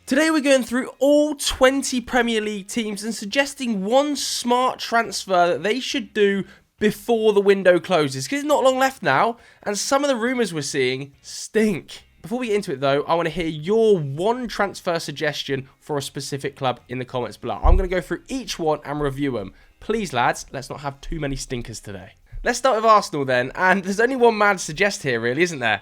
Today we're going through all 20 Premier League teams and suggesting one smart transfer that they should do before the window closes, because it's not long left now, and some of the rumours we're seeing stink. Before we get into it though, I want to hear your one transfer suggestion for a specific club in the comments below. I'm going to go through each one and review them. Please lads, let's not have too many stinkers today. Let's start with Arsenal then, and there's only one man to suggest here really, isn't there?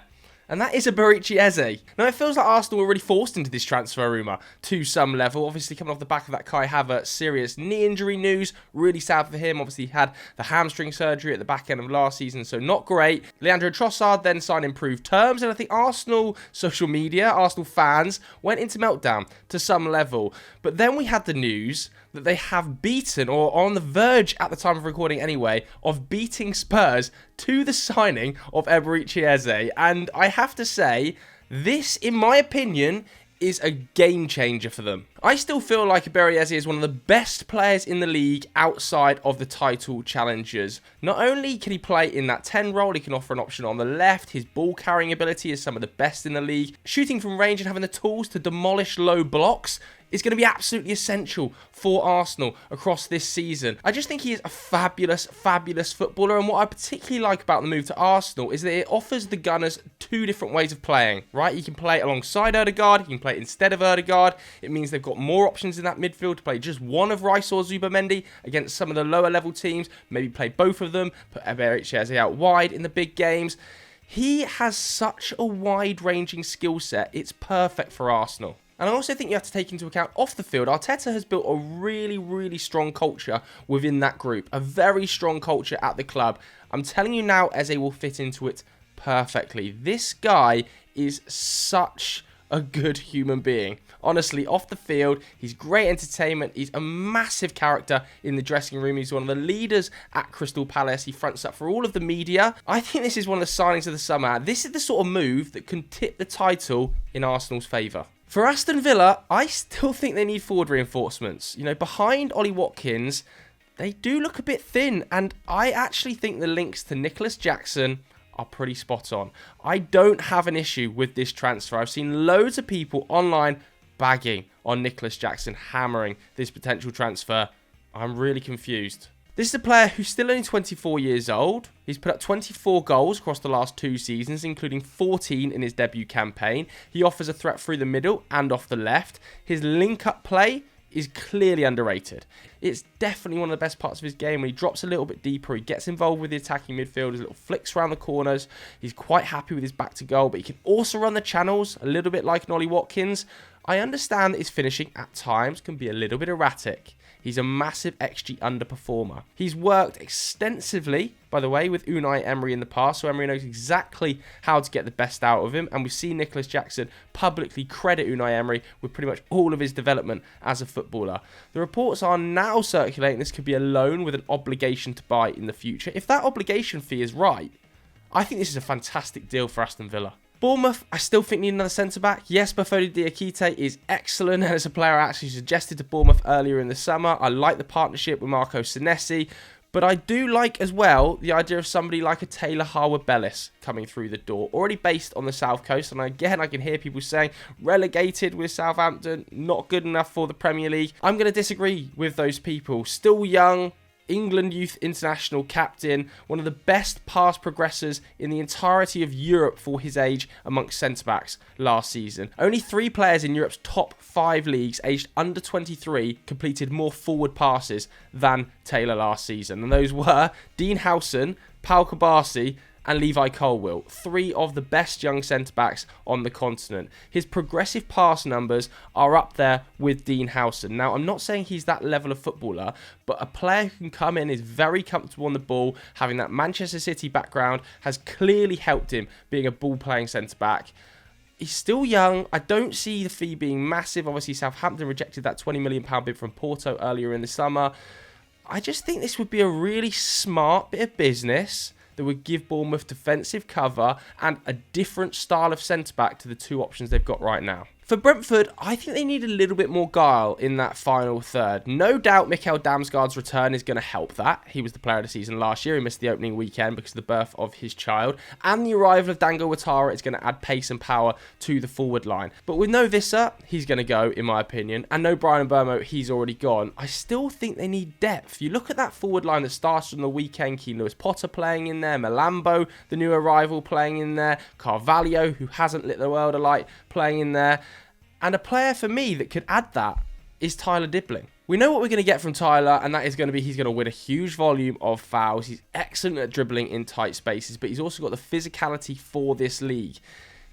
And that is Eberechi Eze. Now, it feels like Arsenal were really forced into this transfer rumour to some level. Obviously, coming off the back of that Kai Havertz serious knee injury news. Really sad for him. Obviously, he had the hamstring surgery at the back end of last season, so not great. Leandro Trossard then signed improved terms, and I think Arsenal social media, Arsenal fans, went into meltdown to some level. But then we had the news that they have beaten, or are on the verge at the time of recording anyway, of beating Spurs to the signing of Eberechi Eze. And I have to say, this, in my opinion, is a game changer for them. I still feel like Eberechi Eze is one of the best players in the league outside of the title challengers. Not only can he play in that 10 role, he can offer an option on the left. His ball carrying ability is some of the best in the league. Shooting from range and having the tools to demolish low blocks is going to be absolutely essential for Arsenal across this season. I just think he is a fabulous, fabulous footballer, and what I particularly like about the move to Arsenal is that it offers the Gunners two different ways of playing, right? You can play alongside Odegaard, you can play instead of Odegaard. It means they've got more options in that midfield to play just one of Rice or Zubimendi against some of the lower level teams, maybe play both of them, put Eberechi Eze out wide in the big games. He has such a wide-ranging skill set, it's perfect for Arsenal. And I also think you have to take into account off the field, Arteta has built a really, really strong culture within that group. A very strong culture at the club. I'm telling you now, Eze will fit into it perfectly. This guy is such a good human being. Honestly, off the field, he's great entertainment. He's a massive character in the dressing room. He's one of the leaders at Crystal Palace. He fronts up for all of the media. I think this is one of the signings of the summer. This is the sort of move that can tip the title in Arsenal's favour. For Aston Villa, I still think they need forward reinforcements. You know, behind Ollie Watkins, they do look a bit thin, and I actually think the links to Nicholas Jackson are pretty spot on. I don't have an issue with this transfer. I've seen loads of people online bagging on Nicholas Jackson, hammering this potential transfer. I'm really confused. This is a player who's still only 24 years old. He's put up 24 goals across the last 2 seasons, including 14 in his debut campaign. He offers a threat through the middle and off the left. His link-up play is clearly underrated. It's definitely one of the best parts of his game. When he drops a little bit deeper, he gets involved with the attacking midfielders, little flicks around the corners. He's quite happy with his back to goal, but he can also run the channels, a little bit like an Ollie Watkins. I understand that his finishing at times can be a little bit erratic. He's a massive XG underperformer. He's worked extensively, by the way, with Unai Emery in the past, so Emery knows exactly how to get the best out of him, and we've seen Nicholas Jackson publicly credit Unai Emery with pretty much all of his development as a footballer. The reports are now circulating this could be a loan with an obligation to buy in the future. If that obligation fee is right, I think this is a fantastic deal for Aston Villa. Bournemouth, I still think need another centre-back. Yes, Bafodé Diakite is excellent, and as a player I actually suggested to Bournemouth earlier in the summer. I like the partnership with Marco Senesi, but I do like as well the idea of somebody like a Taylor Harwood-Bellis coming through the door, already based on the South Coast, and again I can hear people saying relegated with Southampton, not good enough for the Premier League. I'm going to disagree with those people. Still young, England Youth International captain, one of the best pass progressors in the entirety of Europe for his age amongst centre-backs last season. Only 3 players in Europe's top 5 leagues aged under 23 completed more forward passes than Taylor last season, and those were Dean Howson, Pau Kabasi and Levi Colwill, 3 of the best young centre-backs on the continent. His progressive pass numbers are up there with Dean Howson. Now, I'm not saying he's that level of footballer, but a player who can come in, is very comfortable on the ball, having that Manchester City background, has clearly helped him being a ball-playing centre-back. He's still young. I don't see the fee being massive. Obviously, Southampton rejected that £20 million bid from Porto earlier in the summer. I just think this would be a really smart bit of business that would give Bournemouth defensive cover and a different style of centre-back to the 2 options they've got right now. For Brentford, I think they need a little bit more guile in that final third. No doubt Mikkel Damsgaard's return is going to help that. He was the player of the season last year. He missed the opening weekend because of the birth of his child. And the arrival of Dango Ouattara is going to add pace and power to the forward line. But with no Visser, he's going to go, in my opinion. And no Brian Burmo, he's already gone. I still think they need depth. You look at that forward line that started on the weekend. Keane Lewis-Potter playing in there. Malambo, the new arrival, playing in there. Carvalho, who hasn't lit the world alight, playing in there. And a player for me that could add that is Tyler Dibbling. We know what we're going to get from Tyler, and that is going to be he's going to win a huge volume of fouls. He's excellent at dribbling in tight spaces, but he's also got the physicality for this league.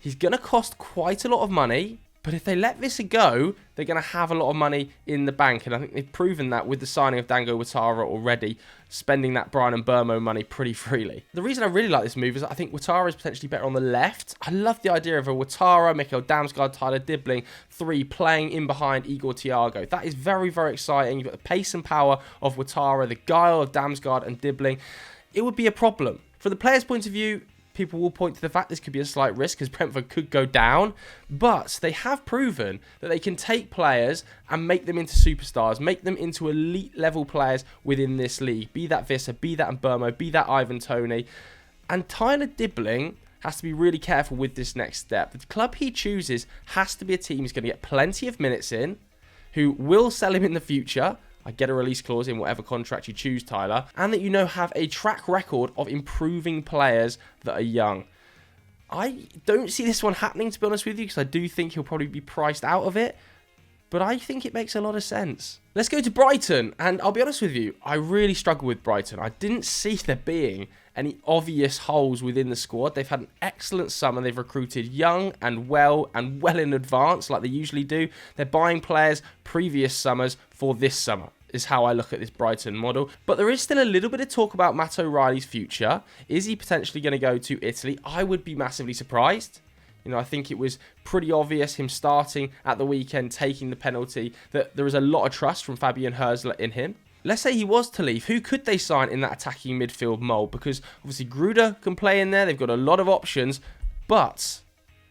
He's going to cost quite a lot of money, but if they let Visser go, they're going to have a lot of money in the bank, and I think they've proven that with the signing of Dango Ouattara already, spending that Brian and Burmo money pretty freely. The reason I really like this move is I think Ouattara is potentially better on the left. I love the idea of a Ouattara, Mikkel Damsgaard, Tyler Dibbling, 3 playing in behind Igor Thiago. That is very, very exciting. You've got the pace and power of Ouattara, the guile of Damsgaard and Dibbling. It would be a problem. From the player's point of view, people will point to the fact this could be a slight risk because Brentford could go down, but they have proven that they can take players and make them into superstars, make them into elite level players within this league. Be that Visser, be that Burmo, be that Ivan Toney. And Tyler Dibbling has to be really careful with this next step. The club he chooses has to be a team who's going to get plenty of minutes in, who will sell him in the future. I get a release clause in whatever contract you choose, Tyler, and that have a track record of improving players that are young. I don't see this one happening, to be honest with you, because I do think he'll probably be priced out of it, but I think it makes a lot of sense. Let's go to Brighton, and I'll be honest with you, I really struggle with Brighton. I didn't see there being any obvious holes within the squad. They've had an excellent summer. They've recruited young and well in advance, like they usually do. They're buying players previous summers for this summer, is how I look at this Brighton model. But there is still a little bit of talk about Matt O'Reilly's future. Is he potentially going to go to Italy? I would be massively surprised. I think it was pretty obvious, him starting at the weekend, taking the penalty, that there is a lot of trust from Fabian Herzler in him. Let's say he was to leave. Who could they sign in that attacking midfield mould? Because obviously Gruder can play in there. They've got a lot of options. But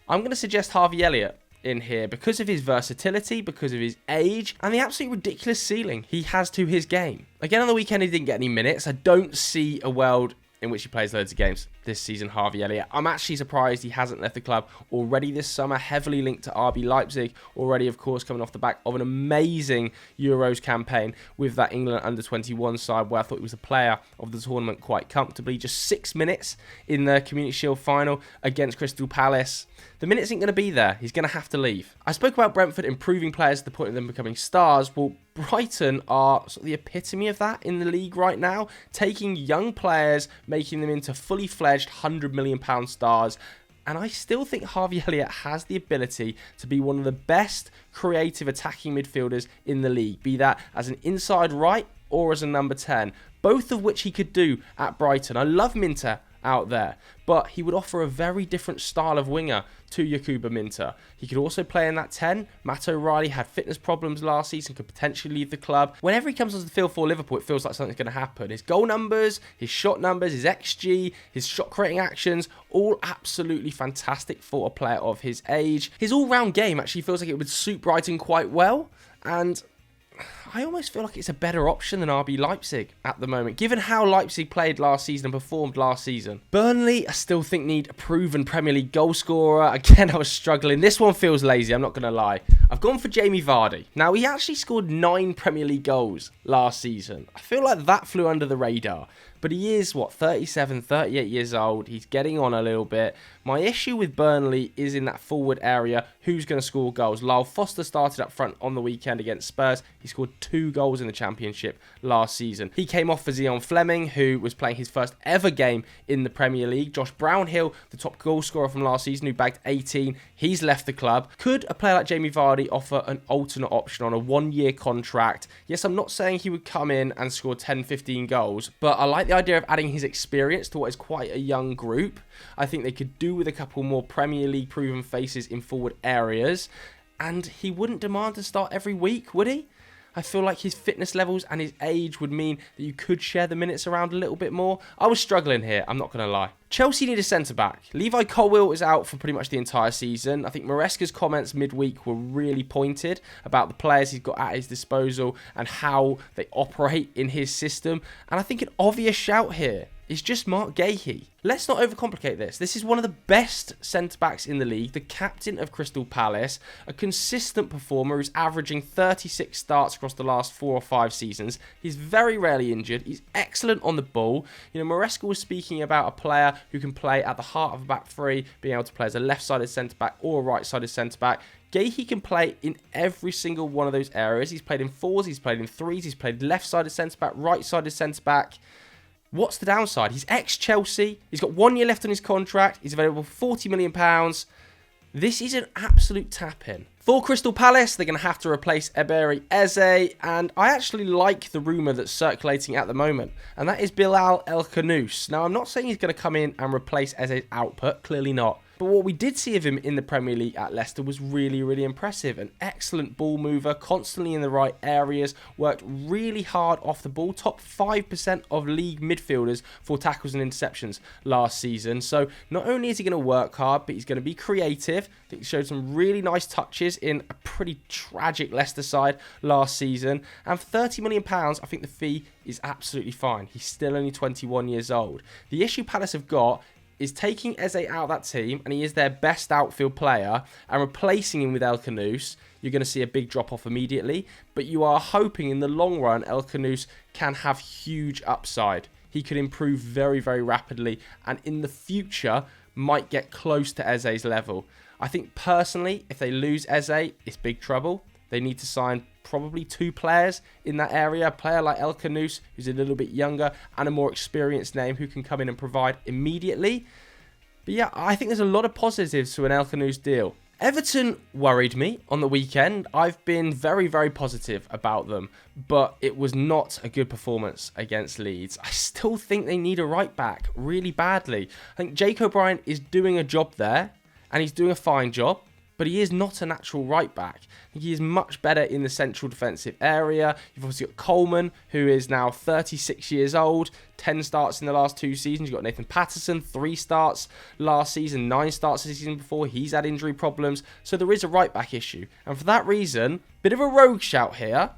I'm going to suggest Harvey Elliott in here because of his versatility, because of his age, and the absolutely ridiculous ceiling he has to his game. Again, on the weekend, he didn't get any minutes. I don't see a world in which he plays loads of games this season, Harvey Elliott. I'm actually surprised he hasn't left the club already this summer, heavily linked to RB Leipzig, already, of course, coming off the back of an amazing Euros campaign with that England under-21 side, where I thought he was the player of the tournament quite comfortably. Just 6 minutes in the Community Shield final against Crystal Palace. The minutes ain't going to be there. He's going to have to leave. I spoke about Brentford improving players to the point of them becoming stars. Well, Brighton are sort of the epitome of that in the league right now, taking young players, making them into fully fledged £100 million stars. And I still think Harvey Elliott has the ability to be one of the best creative attacking midfielders in the league, be that as an inside right or as a number 10, both of which he could do at Brighton. I love Minter out there, but he would offer a very different style of winger to Yakuba Minter. He could also play in that 10. Matt O'Reilly had fitness problems last season, could potentially leave the club. Whenever he comes onto the field for Liverpool, it feels like something's going to happen. His goal numbers, his shot numbers, his XG, his shot creating actions, all absolutely fantastic for a player of his age. His all-round game actually feels like it would suit Brighton quite well, and I almost feel like it's a better option than RB Leipzig at the moment, given how Leipzig played last season and performed last season. Burnley, I still think, need a proven Premier League goal scorer. Again, I was struggling. This one feels lazy, I'm not going to lie. I've gone for Jamie Vardy. Now, he actually scored 9 Premier League goals last season. I feel like that flew under the radar. But he is, 37, 38 years old. He's getting on a little bit. My issue with Burnley is in that forward area. Who's going to score goals? Lyle Foster started up front on the weekend against Spurs. He scored 2 goals in the Championship last season. He came off for Zion Fleming, who was playing his first ever game in the Premier League. Josh Brownhill, the top goal scorer from last season, who bagged 18. He's left the club. Could a player like Jamie Vardy offer an alternate option on a 1-year contract? Yes, I'm not saying he would come in and score 10, 15 goals, but I like the idea of adding his experience to what is quite a young group. I think they could do with a couple more Premier League proven faces in forward areas, and he wouldn't demand to start every week, would he? I feel like his fitness levels and his age would mean that you could share the minutes around a little bit more. I was struggling here, I'm not going to lie. Chelsea need a centre-back. Levi Colwill is out for pretty much the entire season. I think Maresca's comments midweek were really pointed about the players he's got at his disposal and how they operate in his system. And I think an obvious shout here is just Mark Guehi. Let's not overcomplicate this. This is one of the best centre-backs in the league, the captain of Crystal Palace, a consistent performer who's averaging 36 starts across the last 4 or 5 seasons. He's very rarely injured. He's excellent on the ball. You know, Maresca was speaking about a player who can play at the heart of a back three, being able to play as a left-sided centre-back or a right-sided centre-back. Guehi can play in every single one of those areas. He's played in 4s, he's played in 3s, he's played left-sided centre-back, right-sided centre-back. What's the downside? He's ex-Chelsea. He's got 1 year left on his contract. He's available for £40 million. This is an absolute tap-in. For Crystal Palace, they're going to have to replace Eberechi Eze, and I actually like the rumour that's circulating at the moment, and that is Bilal El Khanous. Now, I'm not saying he's going to come in and replace Eze's output, clearly not. But what we did see of him in the Premier League at Leicester was really, really impressive. An excellent ball mover, constantly in the right areas, worked really hard off the ball. Top 5% of league midfielders for tackles and interceptions last season. So not only is he going to work hard, but he's going to be creative. I think he showed some really nice touches in a pretty tragic Leicester side last season. And for £30 million, I think the fee is absolutely fine. He's still only 21 years old. The issue Palace have got is taking Eze out of that team, and he is their best outfield player, and replacing him with El Khanous. You're going to see a big drop-off immediately, but you are hoping in the long run El Khanous can have huge upside. He could improve very, very rapidly, and in the future might get close to Eze's level. I think personally, if they lose Eze, it's big trouble. They need to sign probably 2 players in that area. A player like El Khanous, who's a little bit younger, and a more experienced name who can come in and provide immediately. But yeah, I think there's a lot of positives to an El Khanous deal. Everton worried me on the weekend. I've been very, very positive about them, but it was not a good performance against Leeds. I still think they need a right back really badly. I think Jake O'Brien is doing a job there, and he's doing a fine job. But he is not a natural right back. I think he is much better in the central defensive area. You've obviously got Coleman, who is now 36 years old, 10 starts in the last 2 seasons. You've got Nathan Patterson, 3 starts last season, 9 starts the season before. He's had injury problems. So there is a right back issue. And for that reason, bit of a rogue shout here.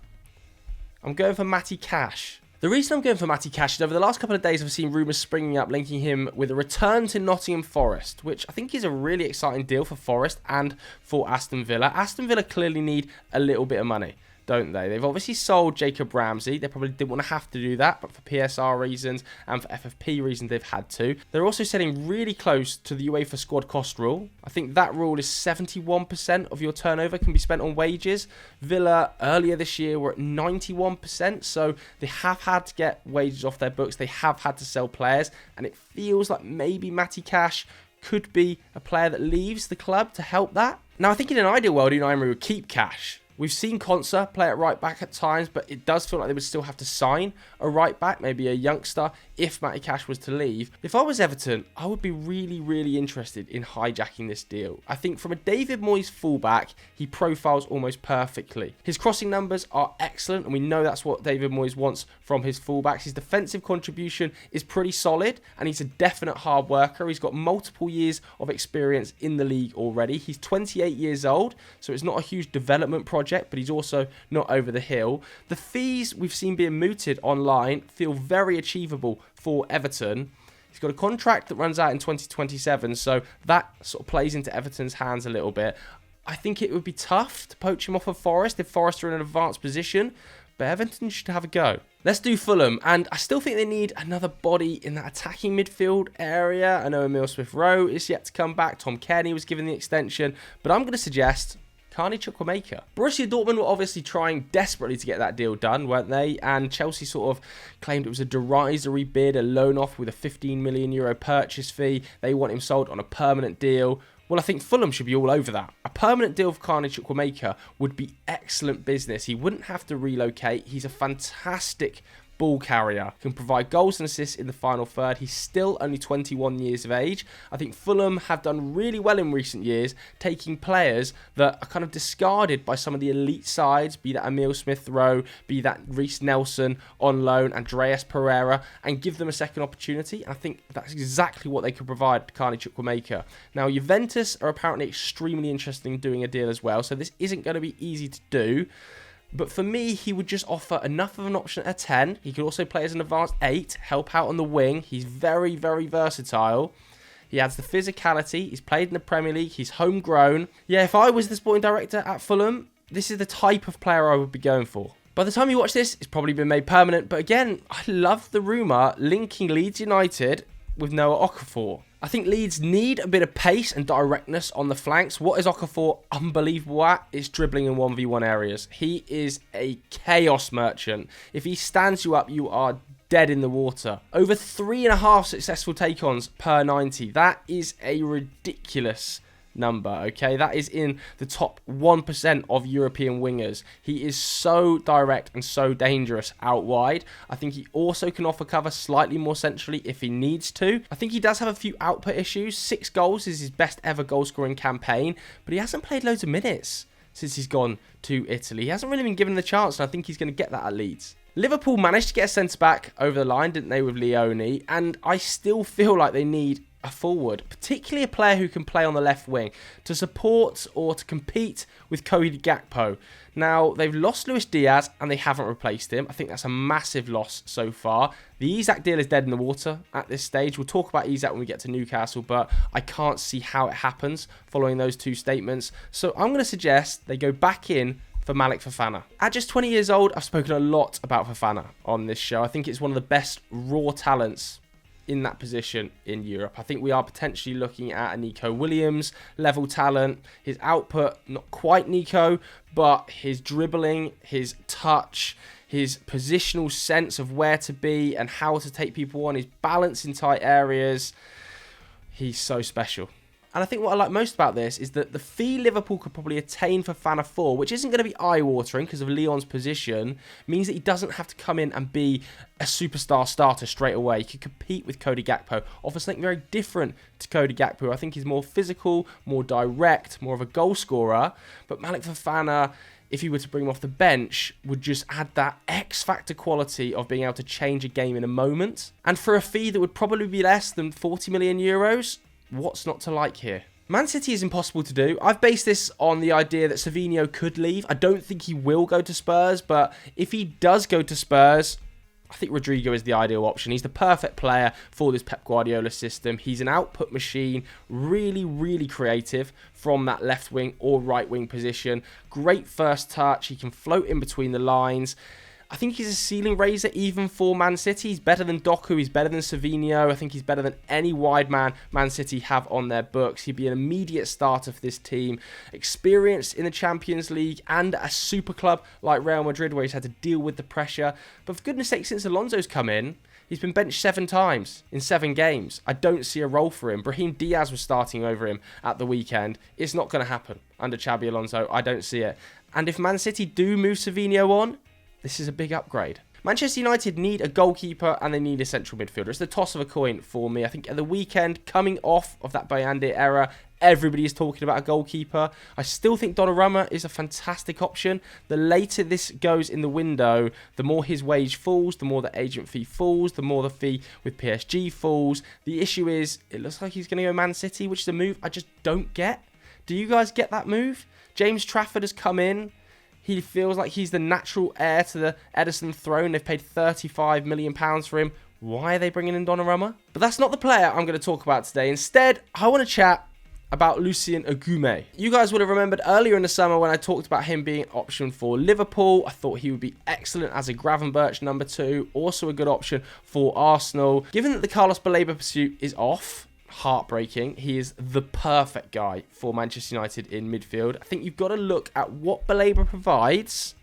I'm going for Matty Cash. The reason I'm going for Matty Cash is over the last couple of days I've seen rumours springing up linking him with a return to Nottingham Forest, which I think is a really exciting deal for Forest and for Aston Villa. Aston Villa clearly need a little bit of money, don't they? They've obviously sold Jacob Ramsey. They probably didn't want to have to do that, but for PSR reasons and for FFP reasons, they've had to. They're also setting really close to the UEFA squad cost rule. I think that rule is 71% of your turnover can be spent on wages. Villa earlier this year were at 91%, so they have had to get wages off their books. They have had to sell players, and it feels like maybe Matty Cash could be a player that leaves the club to help that. Now, I think in an ideal world, Unai Emery would keep Cash. We've seen Konsa play at right back at times, but it does feel like they would still have to sign a right back, maybe a youngster, if Matty Cash was to leave. If I was Everton, I would be really, really interested in hijacking this deal. I think from a David Moyes fullback, he profiles almost perfectly. His crossing numbers are excellent, and we know that's what David Moyes wants from his fullbacks. His defensive contribution is pretty solid, and he's a definite hard worker. He's got multiple years of experience in the league already. He's 28 years old, so it's not a huge development project, but he's also not over the hill. The fees we've seen being mooted online feel very achievable for Everton. He's got a contract that runs out in 2027, so that sort of plays into Everton's hands a little bit. I think it would be tough to poach him off of Forest if Forest are in an advanced position, but Everton should have a go. Let's do Fulham, and I still think they need another body in that attacking midfield area. I know Emile Smith-Rowe is yet to come back. Tom Cairney was given the extension, but I'm going to suggest Carney Chukwuemeka. Borussia Dortmund were obviously trying desperately to get that deal done, weren't they? And Chelsea sort of claimed it was a derisory bid, a loan-off with a €15 million purchase fee. They want him sold on a permanent deal. Well, I think Fulham should be all over that. A permanent deal for Carney Chukwuemeka would be excellent business. He wouldn't have to relocate. He's a fantastic ball carrier, can provide goals and assists in the final third. He's still only 21 years of age. I think Fulham have done really well in recent years, taking players that are kind of discarded by some of the elite sides, be that Emile Smith-Rowe, be that Reece Nelson on loan, Andreas Pereira, and give them a second opportunity. I think that's exactly what they could provide to Carney Chukwuemeka. Now, Juventus are apparently extremely interested in doing a deal as well, so this isn't going to be easy to do. But for me, he would just offer enough of an option at a 10. He could also play as an advanced 8, help out on the wing. He's very, very versatile. He adds the physicality. He's played in the Premier League. He's homegrown. Yeah, if I was the sporting director at Fulham, this is the type of player I would be going for. By the time you watch this, it's probably been made permanent. But again, I love the rumour linking Leeds United with Noah Okafor. I think Leeds need a bit of pace and directness on the flanks. What is Okafor unbelievable at is dribbling in 1v1 areas. He is a chaos merchant. If he stands you up, you are dead in the water. Over 3.5 successful take-ons per 90. That is a ridiculous number, okay? That is in the top 1% of European wingers. He is so direct and so dangerous out wide. I think he also can offer cover slightly more centrally if he needs to. I think he does have a few output issues. 6 goals is his best ever goal scoring campaign, but he hasn't played loads of minutes since he's gone to Italy. He hasn't really been given the chance, and I think he's going to get that at Leeds. Liverpool managed to get a centre-back over the line, didn't they, with Leone? And I still feel like they need a forward, particularly a player who can play on the left wing, to support or to compete with Cody Gakpo. Now, they've lost Luis Diaz and they haven't replaced him. I think that's a massive loss so far. The Isak deal is dead in the water at this stage. We'll talk about Isak when we get to Newcastle, but I can't see how it happens following those two statements. So I'm going to suggest they go back in for Malik Fofana. At just 20 years old, I've spoken a lot about Fofana on this show. I think it's one of the best raw talents in that position in Europe. I think we are potentially looking at a Nico Williams level talent. His output, not quite Nico, but his dribbling, his touch, his positional sense of where to be and how to take people on, his balance in tight areas. He's so special. And I think what I like most about this is that the fee Liverpool could probably attain for Fofana for, which isn't going to be eye-watering because of Leon's position, means that he doesn't have to come in and be a superstar starter straight away. He could compete with Cody Gakpo, offer something very different to Cody Gakpo. I think he's more physical, more direct, more of a goal scorer. But Malik Fofana, if you were to bring him off the bench, would just add that X-factor quality of being able to change a game in a moment. And for a fee that would probably be less than 40 million euros, what's not to like here? Man City is impossible to do. I've based this on the idea that Savinho could leave. I don't think he will go to Spurs, but if he does go to Spurs, I think Rodrygo is the ideal option. He's the perfect player for this Pep Guardiola system. He's an output machine, really, really creative from that left wing or right wing position. Great first touch. He can float in between the lines. I think he's a ceiling raiser even for Man City. He's better than Doku. He's better than Savinho. I think he's better than any wide man Man City have on their books. He'd be an immediate starter for this team. Experienced in the Champions League and a super club like Real Madrid where he's had to deal with the pressure. But for goodness sake, since Alonso's come in, he's been benched 7 times in 7 games. I don't see a role for him. Brahim Diaz was starting over him at the weekend. It's not going to happen under Xabi Alonso. I don't see it. And if Man City do move Savinho on, this is a big upgrade. Manchester United need a goalkeeper and they need a central midfielder. It's the toss of a coin for me. I think at the weekend, coming off of that Bayande era, everybody is talking about a goalkeeper. I still think Donnarumma is a fantastic option. The later this goes in the window, the more his wage falls, the more the agent fee falls, the more the fee with PSG falls. The issue is, it looks like he's going to go Man City, which is a move I just don't get. Do you guys get that move? James Trafford has come in. He feels like he's the natural heir to the Edison throne. They've paid £35 million for him. Why are they bringing in Donnarumma? But that's not the player I'm going to talk about today. Instead, I want to chat about Lucien Agoume. You guys would have remembered earlier in the summer when I talked about him being an option for Liverpool. I thought he would be excellent as a Gravenberch number 2. Also a good option for Arsenal. Given that the Carlos Baleba pursuit is off, heartbreaking. He is the perfect guy for Manchester United in midfield. I think you've got to look at what Baleba provides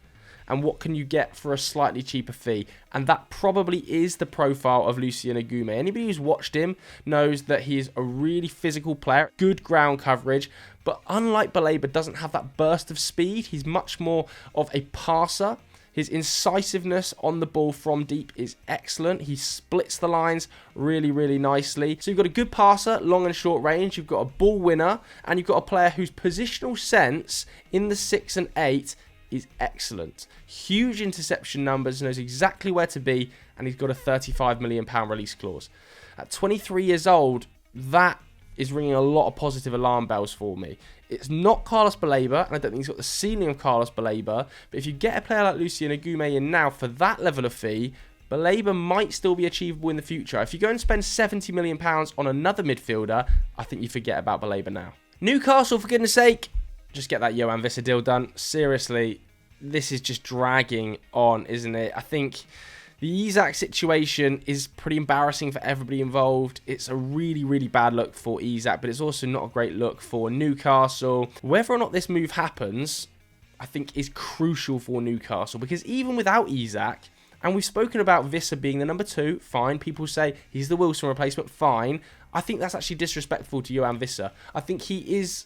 and what can you get for a slightly cheaper fee. And that probably is the profile of Lucien Agoume. Anybody who's watched him knows that he is a really physical player, good ground coverage, but unlike Baleba, doesn't have that burst of speed. He's much more of a passer. His incisiveness on the ball from deep is excellent. He splits the lines really, really nicely. So you've got a good passer, long and short range. You've got a ball winner, and you've got a player whose positional sense in the 6 and 8 is excellent. Huge interception numbers, knows exactly where to be, and he's got a £35 million release clause. At 23 years old, that is ringing a lot of positive alarm bells for me. It's not Carlos Baleba, and I don't think he's got the ceiling of Carlos Baleba, but if you get a player like Lucien Agoume in now for that level of fee, Baleba might still be achievable in the future. If you go and spend £70 million on another midfielder, I think you forget about Baleba now. Newcastle, for goodness sake, just get that Yohan Wissa deal done. Seriously, this is just dragging on, isn't it? I think the Isak situation is pretty embarrassing for everybody involved. It's a really, really bad look for Isak, but it's also not a great look for Newcastle. Whether or not this move happens, I think is crucial for Newcastle, because even without Isak, and we've spoken about Wissa being the number 2, fine. People say he's the Wilson replacement, fine. I think that's actually disrespectful to Yohan Wissa. I think he is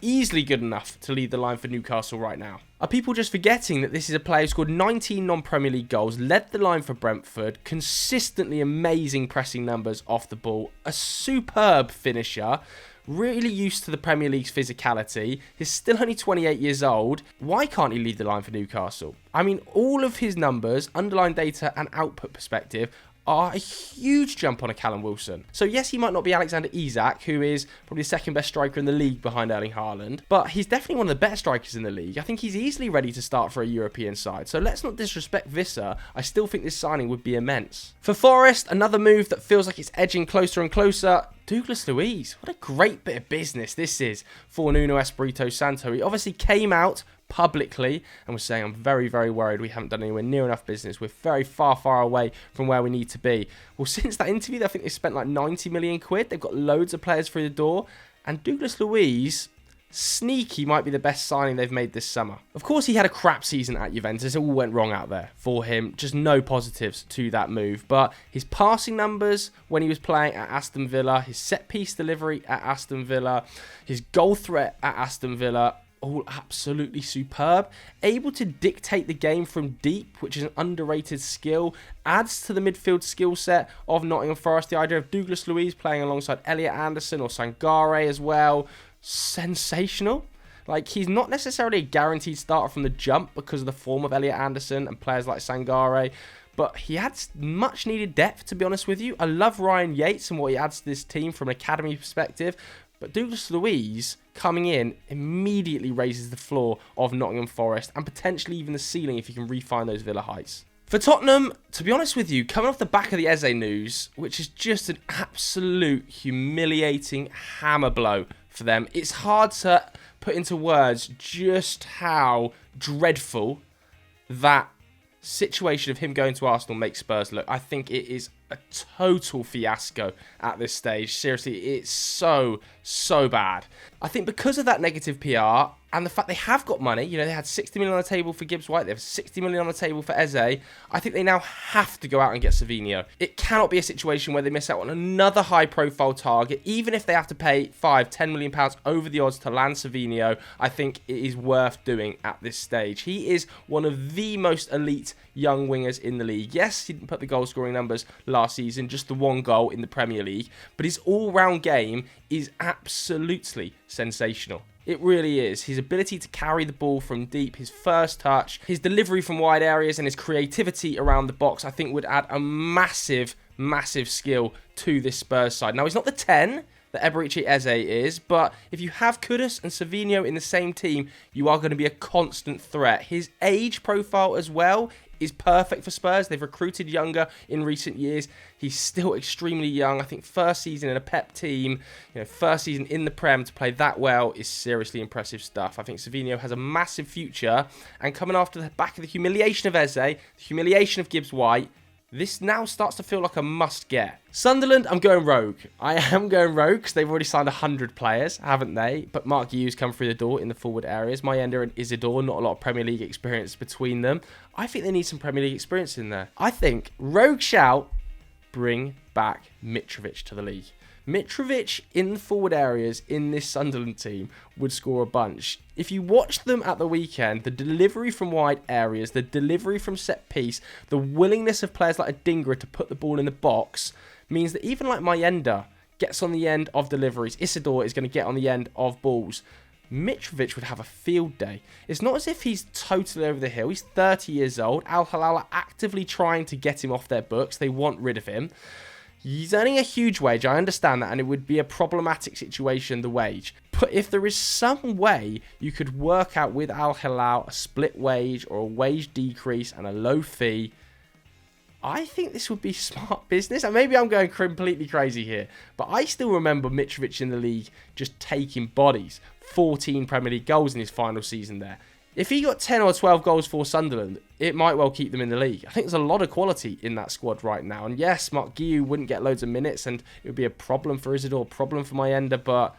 easily good enough to lead the line for Newcastle right now. Are people just forgetting that this is a player who scored 19 non-Premier League goals, led the line for Brentford, consistently amazing pressing numbers off the ball, a superb finisher, really used to the Premier League's physicality. He's still only 28 years old. Why can't he lead the line for Newcastle? I mean, all of his numbers, underlying data and output perspective, are a huge jump on a Callum Wilson. So yes, he might not be Alexander Isak, who is probably the second best striker in the league behind Erling Haaland, but he's definitely one of the better strikers in the league. I think he's easily ready to start for a European side. So let's not disrespect Wissa. I still think this signing would be immense. For Forest, another move that feels like it's edging closer and closer. Douglas Luiz. What a great bit of business this is for Nuno Espirito Santo. He obviously came out publicly and was saying, I'm very, very worried we haven't done anywhere near enough business. We're very far, far away from where we need to be. Well, since that interview, I think they spent like 90 million quid. They've got loads of players through the door. And Douglas Luiz, sneaky, might be the best signing they've made this summer. Of course, he had a crap season at Juventus. It all went wrong out there for him. Just no positives to that move. But his passing numbers when he was playing at Aston Villa, his set-piece delivery at Aston Villa, his goal threat at Aston Villa, all absolutely superb. Able to dictate the game from deep, which is an underrated skill. Adds to the midfield skill set of Nottingham Forest. The idea of Douglas Luiz playing alongside Elliot Anderson or Sangare as well. Sensational. Like, he's not necessarily a guaranteed starter from the jump because of the form of Elliot Anderson and players like Sangare, but he adds much needed depth, to be honest with you. I love Ryan Yates and what he adds to this team from an academy perspective, but Douglas Luiz coming in immediately raises the floor of Nottingham Forest and potentially even the ceiling if you can refine those Villa heights. For Tottenham, to be honest with you, coming off the back of the Eze news, which is just an absolute humiliating hammer blow for them, it's hard to put into words just how dreadful that situation of him going to Arsenal makes Spurs look. I think it is a total fiasco at this stage. Seriously, it's so bad. I think because of that negative PR and the fact they have got money, you know, they had 60 million on the table for Gibbs White, they have 60 million on the table for Eze, I think they now have to go out and get Savinho. It cannot be a situation where they miss out on another high-profile target, even if they have to pay £5-10 million over the odds to land Savinho. I think it is worth doing at this stage. He is one of the most elite young wingers in the league. Yes, he didn't put the goal-scoring numbers last season, just the one goal in the Premier League, but his all-round game is absolutely sensational. It really is. His ability to carry the ball from deep, his first touch, his delivery from wide areas, and his creativity around the box, I think would add a massive skill to this Spurs side. Now, he's not the 10 that Eberechi Eze is, but if you have Kudus and Savinho in the same team, you are going to be a constant threat. His age profile as well is perfect for Spurs. They've recruited younger in recent years. He's still extremely young. I think first season in a Pep team, first season in the Prem to play that well is seriously impressive stuff. I think Savinho has a massive future, and coming after the back of the humiliation of Eze, the humiliation of Gibbs White, this now starts to feel like a must-get. Sunderland, I'm going rogue. I am going rogue because they've already signed 100 players, haven't they? But Mark Hughes come through the door in the forward areas. Mayenda and Isidore, not a lot of Premier League experience between them. I think they need some Premier League experience in there. I think, rogue shout, bring back Mitrovic to the league. Mitrovic in the forward areas in this Sunderland team would score a bunch. If you watch them at the weekend, the delivery from wide areas, the delivery from set piece, the willingness of players like Adingra to put the ball in the box means that even like Mayenda gets on the end of deliveries, Isidore is going to get on the end of balls. Mitrovic would have a field day. It's not as if he's totally over the hill. He's 30 years old. Al Hilal are actively trying to get him off their books. They want rid of him. He's earning a huge wage, I understand that, and it would be a problematic situation, the wage. But if there is some way you could work out with Al Hilal a split wage or a wage decrease and a low fee, I think this would be smart business. And maybe I'm going completely crazy here, but I still remember Mitrovic in the league just taking bodies. 14 Premier League goals in his final season there. If he got 10 or 12 goals for Sunderland, it might well keep them in the league. I think there's a lot of quality in that squad right now. And yes, Mark Guehi wouldn't get loads of minutes and it would be a problem for Isidore, problem for Mayenda, but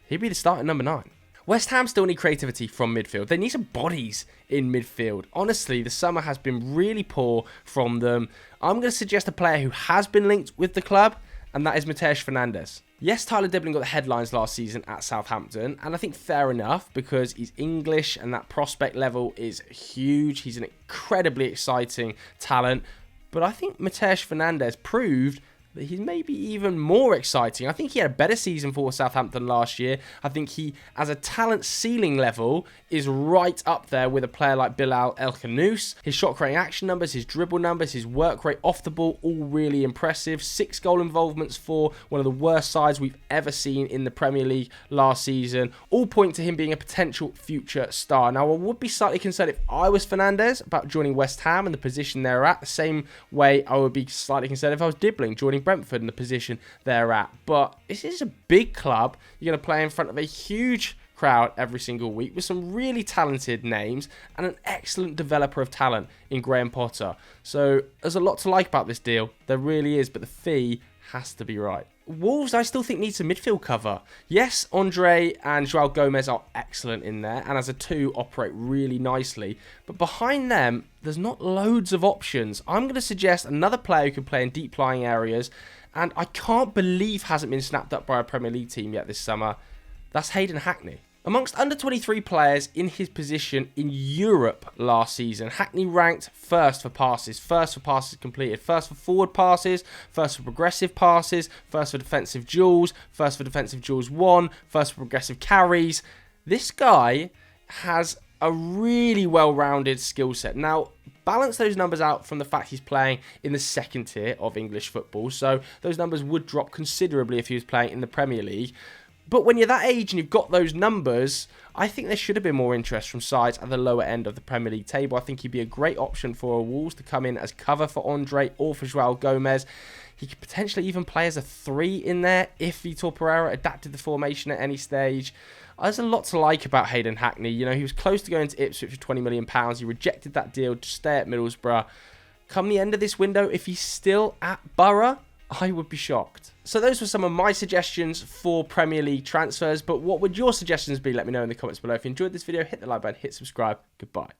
he'd be the starting number 9. West Ham still need creativity from midfield. They need some bodies in midfield. Honestly, the summer has been really poor from them. I'm going to suggest a player who has been linked with the club, and that is Matheus Fernandes. Yes, Tyler Dibling got the headlines last season at Southampton, and I think fair enough because he's English and that prospect level is huge. He's an incredibly exciting talent, but I think Matheus Fernandes proved that he's maybe even more exciting. I think he had a better season for Southampton last year. I think he, as a talent ceiling level, is right up there with a player like Bilal El Khanous. His shot creating action numbers, his dribble numbers, his work rate off the ball, all really impressive. 6 goal involvements for one of the worst sides we've ever seen in the Premier League last season. All point to him being a potential future star. Now, I would be slightly concerned if I was Fernandes about joining West Ham and the position they're at. The same way I would be slightly concerned if I was Dibling joining Brentford in the position they're at. But this is a big club. You're going to play in front of a huge crowd every single week with some really talented names and an excellent developer of talent in Graham Potter. So there's a lot to like about this deal. There really is, but the fee has to be right. Wolves, I still think, need some midfield cover. Yes, Andre and João Gomez are excellent in there, and as a 2 operate really nicely. But behind them, there's not loads of options. I'm going to suggest another player who can play in deep lying areas, and I can't believe hasn't been snapped up by a Premier League team yet this summer. That's Hayden Hackney. Amongst under 23 players in his position in Europe last season, Hackney ranked first for passes completed, first for forward passes, first for progressive passes, first for defensive duels, first for defensive duels won, first for progressive carries. This guy has a really well-rounded skill set. Now, balance those numbers out from the fact he's playing in the second tier of English football, so those numbers would drop considerably if he was playing in the Premier League. But when you're that age and you've got those numbers, I think there should have been more interest from sides at the lower end of the Premier League table. I think he'd be a great option for Wolves to come in as cover for Andre or for João Gomez. He could potentially even play as a 3 in there if Vitor Pereira adapted the formation at any stage. There's a lot to like about Hayden Hackney. You know, he was close to going to Ipswich for £20 million. He rejected that deal to stay at Middlesbrough. Come the end of this window, if he's still at Borough, I would be shocked. So those were some of my suggestions for Premier League transfers, but what would your suggestions be? Let me know in the comments below. If you enjoyed this video, hit the like button, hit subscribe. Goodbye.